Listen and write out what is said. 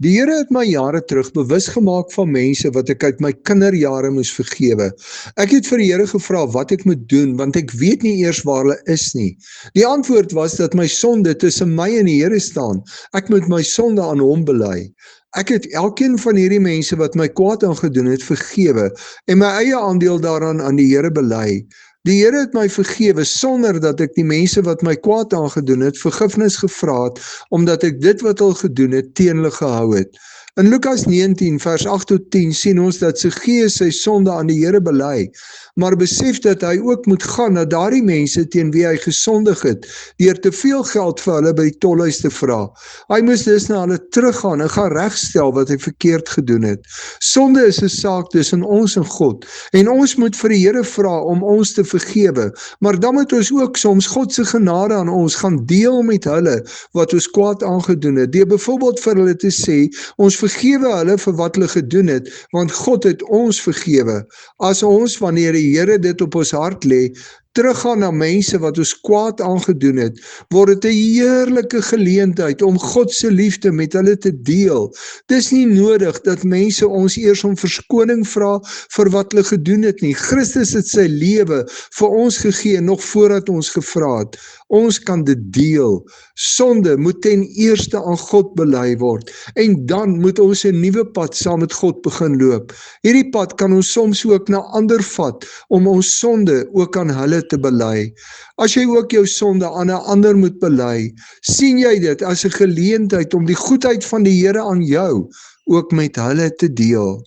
Die Here het my jare terug bewus gemaak van mense wat ek uit my kinderjare moes vergewe. Ek het vir die Here gevra wat ek moet doen, want ek weet nie eers waar hulle is nie. Die antwoord was dat my sonde tussen my en die Here staan. Ek moet my sonde aan hom bely. Ek het elkeen van hierdie mense wat my kwaad aangedoen het vergewe en my eie aandeel daaraan aan die Here bely. Die Here het my vergewe sonder dat ek die mense wat my kwaad aangedoen het vergifnis gevra het, omdat ek dit wat hulle gedoen het teen hulle gehou het. In Lukas 19 vers 8 tot 10 sien ons dat Saggeus sy sonde aan die Here bely, maar besef dat hy ook moet gaan na daardie mense teen wie hy gesondig het, deur te veel geld vir hulle by die tolhuis te vra. Hy moes dus na hulle teruggaan en gaan regstel wat hy verkeerd gedoen het. Sonde is 'n saak tussen ons en God, en ons moet vir die Here vra om ons te vergewe, maar dan moet ons ook soms God se genade aan ons gaan deel met hulle wat ons kwaad aangedoen het, deur byvoorbeeld vir hulle te sê, ons vergewe hulle vir wat hulle gedoen het, want God het ons vergewe. As ons, wanneer die Here dit op ons hart lê, teruggaan na mense wat ons kwaad aangedoen het, word dit 'n heerlike geleentheid om God se liefde met hulle te deel. Dis nie nodig dat mense ons eers om verskoning vra vir wat hulle gedoen het nie. Christus het sy lewe vir ons gegee nog voordat ons gevra het. Ons kan dit deel. Sonde moet ten eerste aan God bely word, en dan moet ons 'n nuwe pad saam met God begin loop. Hierdie pad kan ons soms ook na ander vat, om ons sonde ook aan hulle te bely. As jy ook jou sonde aan 'n ander moet bely, sien jy dit as 'n geleentheid om die goedheid van die Here aan jou ook met hulle te deel.